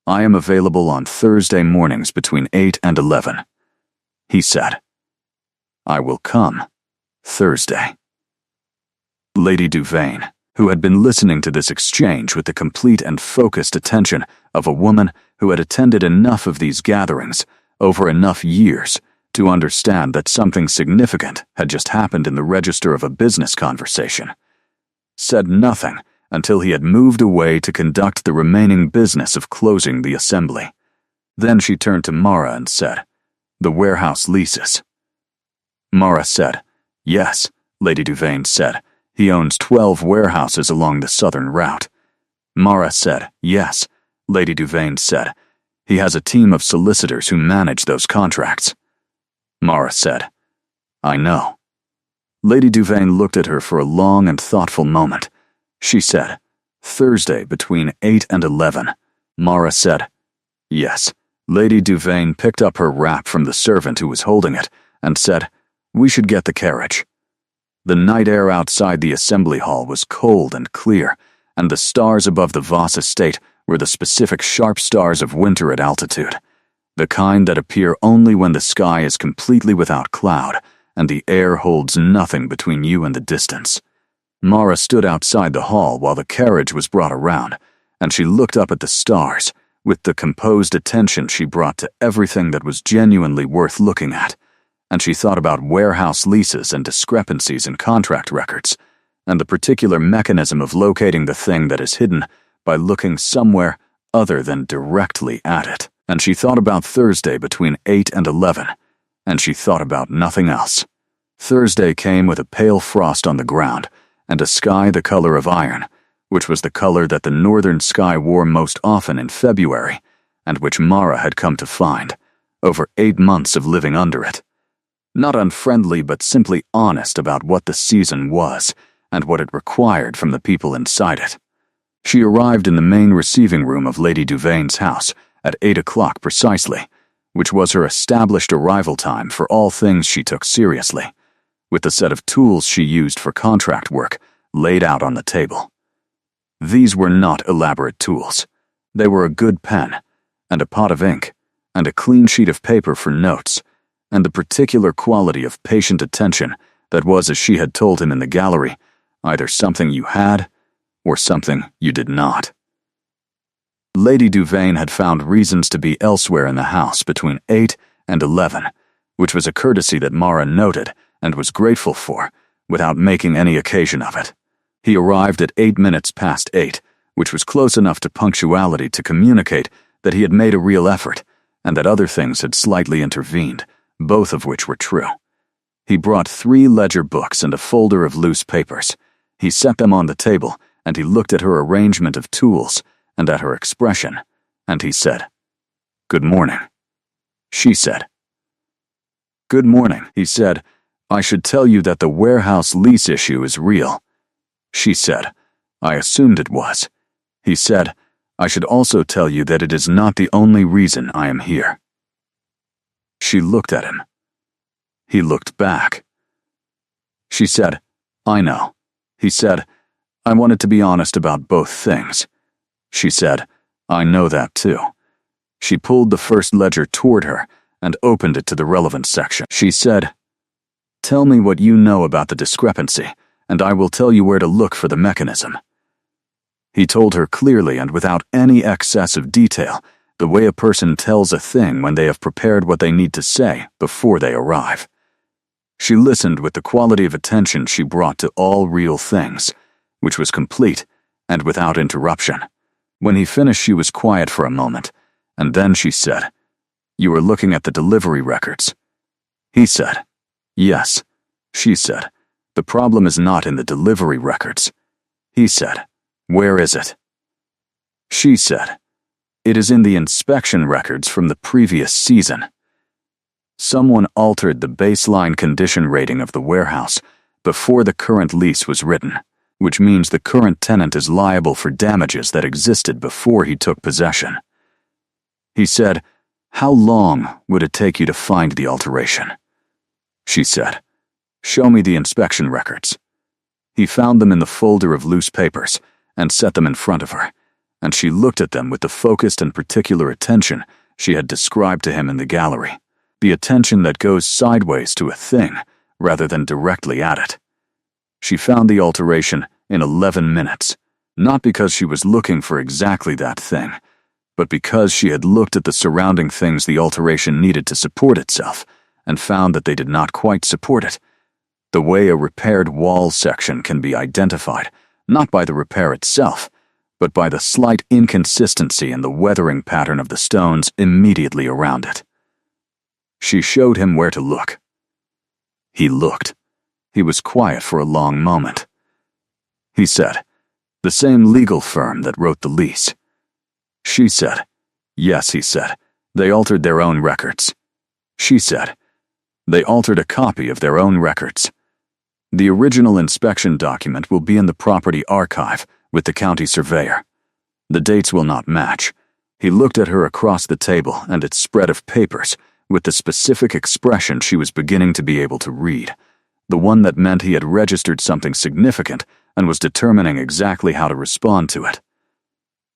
[SPEAKER 1] "I am available on Thursday mornings between 8 and 11. He said, "I will come Thursday." Lady Devane, who had been listening to this exchange with the complete and focused attention of a woman who had attended enough of these gatherings over enough years to understand that something significant had just happened in the register of a business conversation, said nothing until he had moved away to conduct the remaining business of closing the assembly. Then she turned to Mara and said, "The warehouse leases." Mara said, "Yes," Lady Devane said. "He owns 12 warehouses along the southern route." Mara said, "Yes," Lady Devane said. "He has a team of solicitors who manage those contracts." Mara said, "I know." Lady Devane looked at her for a long and thoughtful moment. She said, "Thursday between 8 and 11. Mara said, "Yes." Lady Devane picked up her wrap from the servant who was holding it and said, "We should get the carriage." The night air outside the assembly hall was cold and clear, and the stars above the Voss estate were the specific sharp stars of winter at altitude, the kind that appear only when the sky is completely without cloud and the air holds nothing between you and the distance. Mara stood outside the hall while the carriage was brought around, and she looked up at the stars with the composed attention she brought to everything that was genuinely worth looking at, and she thought about warehouse leases and discrepancies in contract records, and the particular mechanism of locating the thing that is hidden by looking somewhere other than directly at it. And she thought about Thursday between 8 and 11, and she thought about nothing else. Thursday came with a pale frost on the ground and a sky the color of iron, which was the color that the northern sky wore most often in February, and which Mara had come to find, over 8 months of living under it. Not unfriendly, but simply honest about what the season was and what it required from the people inside it. She arrived in the main receiving room of Lady Devane's house at 8 o'clock precisely, which was her established arrival time for all things she took seriously, with the set of tools she used for contract work laid out on the table. These were not elaborate tools. They were a good pen, and a pot of ink, and a clean sheet of paper for notes, and the particular quality of patient attention that was, as she had told him in the gallery, either something you had or something you did not. Lady Devane had found reasons to be elsewhere in the house between 8 and 11, which was a courtesy that Mara noted and was grateful for, without making any occasion of it. He arrived at 8 minutes past 8, which was close enough to punctuality to communicate that he had made a real effort, and that other things had slightly intervened, both of which were true. He brought 3 ledger books and a folder of loose papers. He set them on the table, and he looked at her arrangement of tools and at her expression, and he said, "Good morning." She said, "Good morning," he said. "I should tell you that the warehouse lease issue is real." She said, "I assumed it was." He said, "I should also tell you that it is not the only reason I am here." She looked at him. He looked back. She said, "I know." He said, "I wanted to be honest about both things." She said, "I know that too." She pulled the first ledger toward her and opened it to the relevant section. She said, "Tell me what you know about the discrepancy, and I will tell you where to look for the mechanism." He told her clearly and without any excess of detail the way a person tells a thing when they have prepared what they need to say before they arrive. She listened with the quality of attention she brought to all real things, which was complete and without interruption. When he finished, she was quiet for a moment, and then she said, "You are looking at the delivery records." He said, "Yes." She said, "The problem is not in the delivery records." He said, "Where is it?" She said, "It is in the inspection records from the previous season." Someone altered the baseline condition rating of the warehouse before the current lease was written, which means the current tenant is liable for damages that existed before he took possession. He said, "How long would it take you to find the alteration?" She said, "Show me the inspection records." He found them in the folder of loose papers and set them in front of her, and she looked at them with the focused and particular attention she had described to him in the gallery, the attention that goes sideways to a thing rather than directly at it. She found the alteration in 11 minutes, not because she was looking for exactly that thing, but because she had looked at the surrounding things the alteration needed to support itself and found that they did not quite support it. The way a repaired wall section can be identified, not by the repair itself, but by the slight inconsistency in the weathering pattern of the stones immediately around it. She showed him where to look. He looked. He was quiet for a long moment. He said, "The same legal firm that wrote the lease." She said, "Yes," he said. "They altered their own records." She said, "They altered a copy of their own records." The original inspection document will be in the property archive with the county surveyor. The dates will not match. He looked at her across the table and its spread of papers with the specific expression she was beginning to be able to read, the one that meant he had registered something significant and was determining exactly how to respond to it.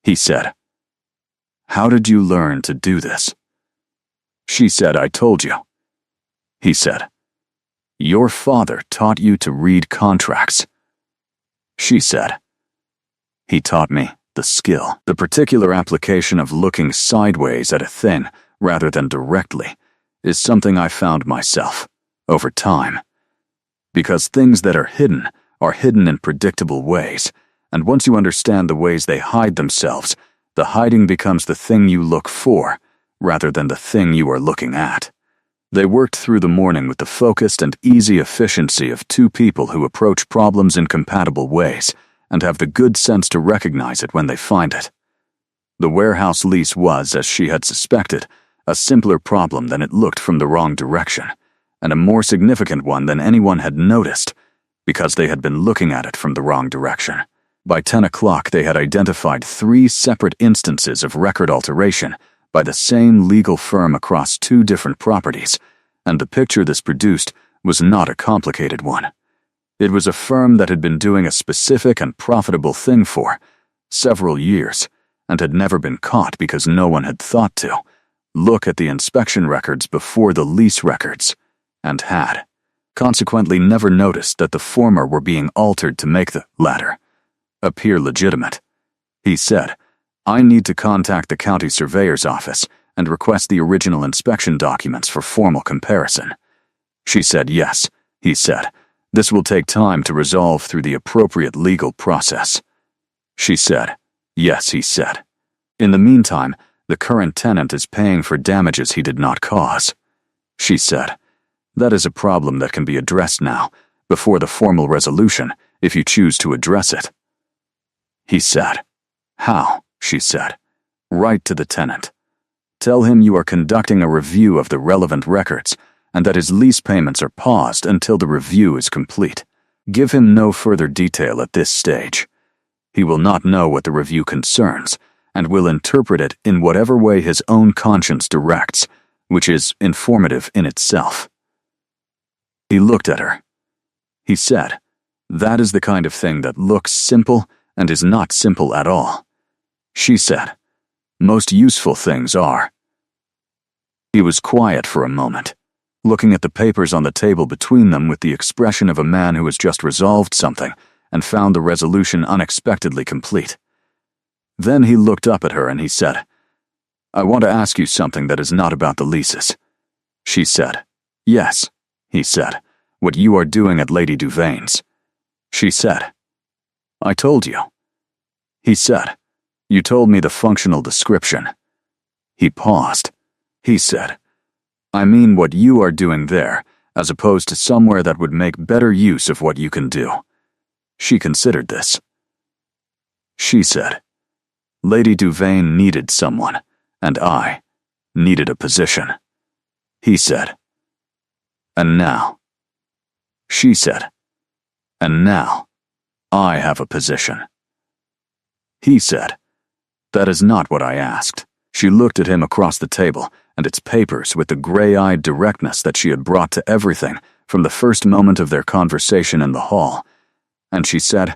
[SPEAKER 1] He said, "How did you learn to do this?" She said, "I told you." He said, "Your father taught you to read contracts." She said, "He taught me the skill, the particular application of looking sideways at a thing rather than directly, is something I found myself, over time. Because things that are hidden in predictable ways, and once you understand the ways they hide themselves, the hiding becomes the thing you look for, rather than the thing you are looking at." They worked through the morning with the focused and easy efficiency of two people who approach problems in compatible ways, and have the good sense to recognize it when they find it. The warehouse lease was, as she had suspected, a simpler problem than it looked from the wrong direction, and a more significant one than anyone had noticed, because they had been looking at it from the wrong direction. By 10 o'clock they had identified 3 separate instances of record alteration by the same legal firm across 2 different properties, and the picture this produced was not a complicated one. It was a firm that had been doing a specific and profitable thing for several years, and had never been caught because no one had thought to look at the inspection records before the lease records, and had, consequently, never noticed that the former were being altered to make the latter appear legitimate. He said, "I need to contact the county surveyor's office and request the original inspection documents for formal comparison." She said, "Yes," he said. "This will take time to resolve through the appropriate legal process." She said, "Yes," he said. "In the meantime, the current tenant is paying for damages he did not cause." She said, "That is a problem that can be addressed now, before the formal resolution, if you choose to address it." He said, "How?" She said, "Write to the tenant. Tell him you are conducting a review of the relevant records and that his lease payments are paused until the review is complete. Give him no further detail at this stage. He will not know what the review concerns and will interpret it in whatever way his own conscience directs, which is informative in itself." He looked at her. He said, "That is the kind of thing that looks simple and is not simple at all." She said, "Most useful things are." He was quiet for a moment, looking at the papers on the table between them with the expression of a man who has just resolved something and found the resolution unexpectedly complete. Then he looked up at her and he said, I want to ask you something that is not about the leases. She said. Yes, he said. What you are doing at Lady Duvane's. She said. I told you. He said. You told me the functional description. He paused. He said. I mean what you are doing there, as opposed to somewhere that would make better use of what you can do. She considered this. She said. Lady Duvane needed someone, and I needed a position. He said. And now. She said. And now, I have a position. He said. That is not what I asked. She looked at him across the table and its papers with the gray-eyed directness that she had brought to everything from the first moment of their conversation in the hall, and she said,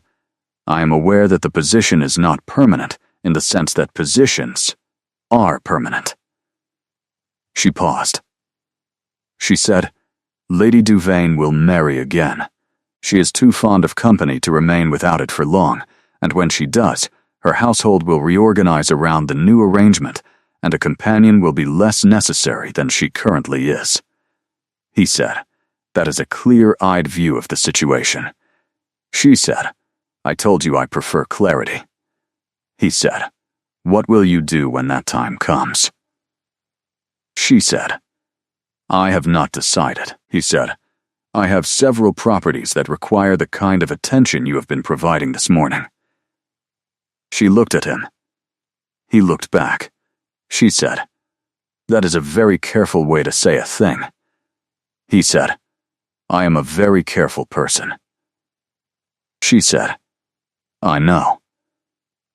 [SPEAKER 1] I am aware that the position is not permanent in the sense that positions are permanent. She paused. She said, Lady Duvane will marry again. She is too fond of company to remain without it for long, and when she does, her household will reorganize around the new arrangement, and a companion will be less necessary than she currently is. He said, that is a clear-eyed view of the situation. She said, I told you I prefer clarity. He said, what will you do when that time comes? She said, I have not decided, he said. I have several properties that require the kind of attention you have been providing this morning. She looked at him. He looked back. She said, that is a very careful way to say a thing. He said, I am a very careful person. She said, I know.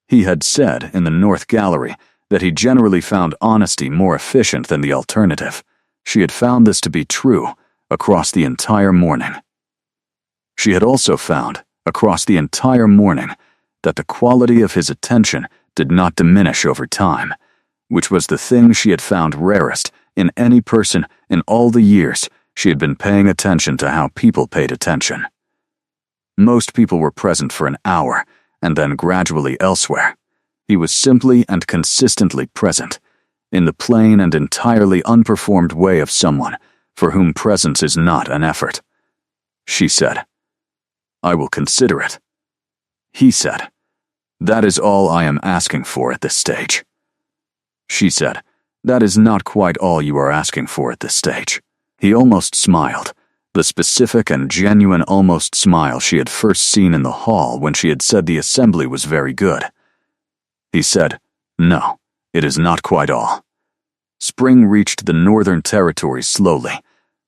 [SPEAKER 1] He had said in the North Gallery that he generally found honesty more efficient than the alternative. She had found this to be true across the entire morning. She had also found, across the entire morning, that the quality of his attention did not diminish over time, which was the thing she had found rarest in any person in all the years she had been paying attention to how people paid attention. Most people were present for an hour and then gradually elsewhere. He was simply and consistently present, in the plain and entirely unperformed way of someone for whom presence is not an effort. She said, I will consider it. He said, that is all I am asking for at this stage. She said, that is not quite all you are asking for at this stage. He almost smiled, the specific and genuine almost smile she had first seen in the hall when she had said the assembly was very good. He said, no, it is not quite all. Spring reached the northern territories slowly,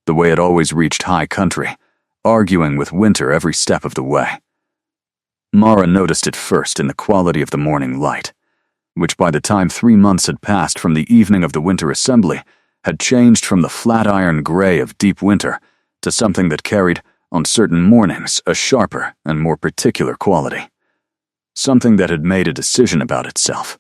[SPEAKER 1] the way it always reached high country, arguing with winter every step of the way. Mara noticed it first in the quality of the morning light, which by the time 3 months had passed from the evening of the winter assembly, had changed from the flat iron gray of deep winter to something that carried, on certain mornings, a sharper and more particular quality. Something that had made a decision about itself.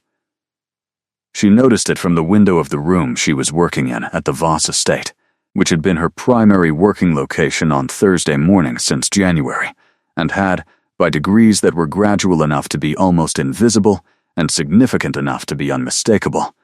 [SPEAKER 1] She noticed it from the window of the room she was working in at the Voss estate, which had been her primary working location on Thursday mornings since January, and had, by degrees that were gradual enough to be almost invisible and significant enough to be unmistakable,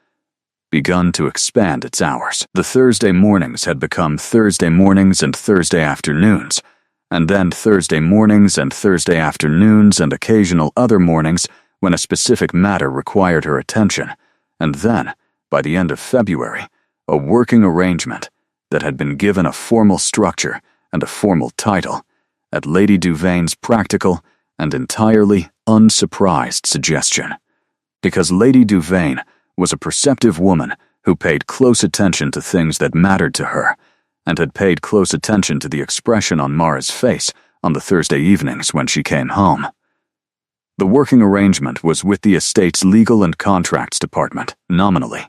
[SPEAKER 1] begun to expand its hours. The Thursday mornings had become Thursday mornings and Thursday afternoons, and then Thursday mornings and Thursday afternoons and occasional other mornings when a specific matter required her attention, and then, by the end of February, a working arrangement that had been given a formal structure and a formal title at Lady Duvane's practical and entirely unsurprised suggestion. Because Lady Duvane was a perceptive woman who paid close attention to things that mattered to her, and had paid close attention to the expression on Mara's face on the Thursday evenings when she came home. The working arrangement was with the estate's legal and contracts department, nominally,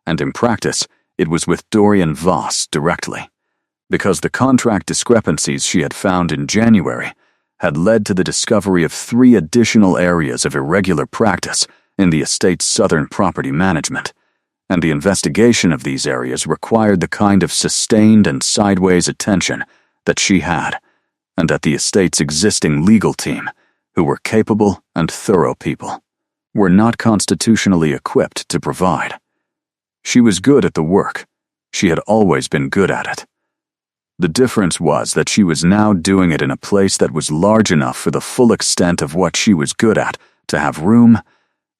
[SPEAKER 1] and in practice, it was with Dorian Voss directly, because the contract discrepancies she had found in January had led to the discovery of 3 additional areas of irregular practice in the estate's southern property management, and the investigation of these areas required the kind of sustained and sideways attention that she had, and that the estate's existing legal team, who were capable and thorough people, were not constitutionally equipped to provide. She was good at the work. She had always been good at it. The difference was that she was now doing it in a place that was large enough for the full extent of what she was good at to have room,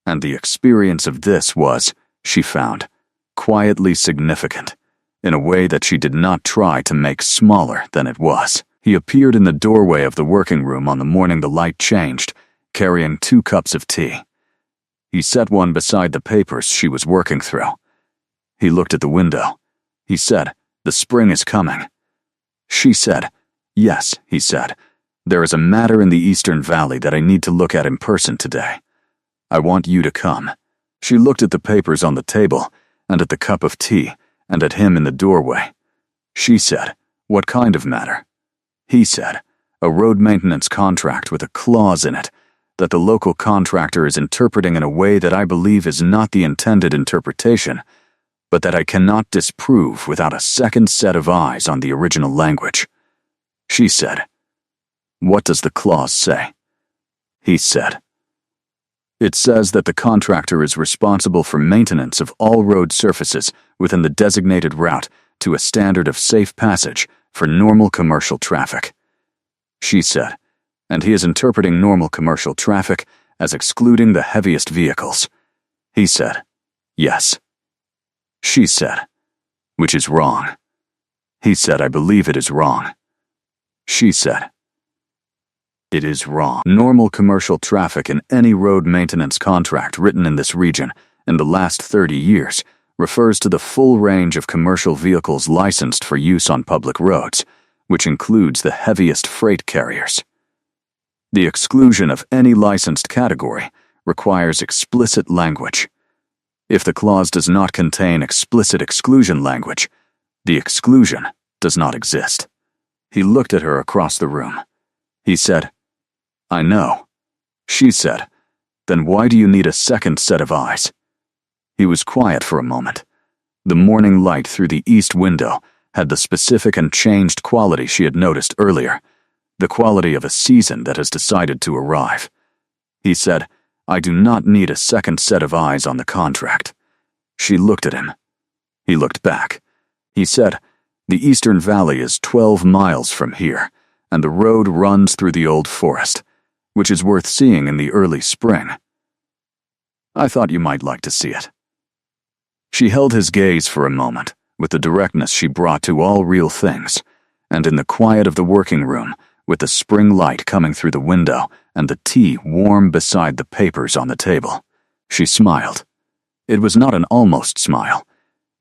[SPEAKER 1] and the experience of this was, she found, quietly significant, in a way that she did not try to make smaller than it was. He appeared in the doorway of the working room on the morning the light changed, carrying 2 cups of tea. He set one beside the papers she was working through. He looked at the window. He said, "The spring is coming." She said, "Yes," he said. "There is a matter in the Eastern Valley that I need to look at in person today. I want you to come." She looked at the papers on the table, and at the cup of tea, and at him in the doorway. She said, "What kind of matter?" He said, "A road maintenance contract with a clause in it that the local contractor is interpreting in a way that I believe is not the intended interpretation, but that I cannot disprove without a second set of eyes on the original language." She said, "What does the clause say?" He said, "It says that the contractor is responsible for maintenance of all road surfaces within the designated route to a standard of safe passage for normal commercial traffic." She said, "And he is interpreting normal commercial traffic as excluding the heaviest vehicles." He said, "Yes." She said, "Which is wrong." He said, "I believe it is wrong." She said, "It is wrong. Normal commercial traffic in any road maintenance contract written in this region in the last 30 years refers to the full range of commercial vehicles licensed for use on public roads, which includes the heaviest freight carriers. The exclusion of any licensed category requires explicit language. If the clause does not contain explicit exclusion language, the exclusion does not exist." He looked at her across the room. He said, "I know." She said, "Then why do you need a second set of eyes?" He was quiet for a moment. The morning light through the east window had the specific and changed quality she had noticed earlier, the quality of a season that has decided to arrive. He said, "I do not need a second set of eyes on the contract." She looked at him. He looked back. He said, "The Eastern Valley is 12 miles from here, and the road runs through the old forest, which is worth seeing in the early spring. I thought you might like to see it." She held his gaze for a moment, with the directness she brought to all real things, and in the quiet of the working room, with the spring light coming through the window and the tea warm beside the papers on the table, she smiled. It was not an almost smile.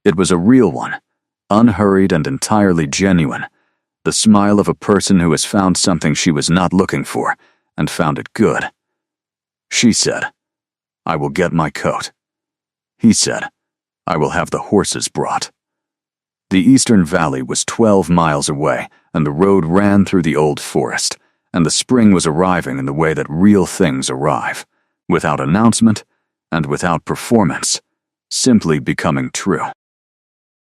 [SPEAKER 1] It was a real one, unhurried and entirely genuine, the smile of a person who has found something she was not looking for and found it good. She said, "I will get my coat." He said, "I will have the horses brought." The Eastern Valley was 12 miles away, and the road ran through the old forest, and the spring was arriving in the way that real things arrive, without announcement and without performance, simply becoming true.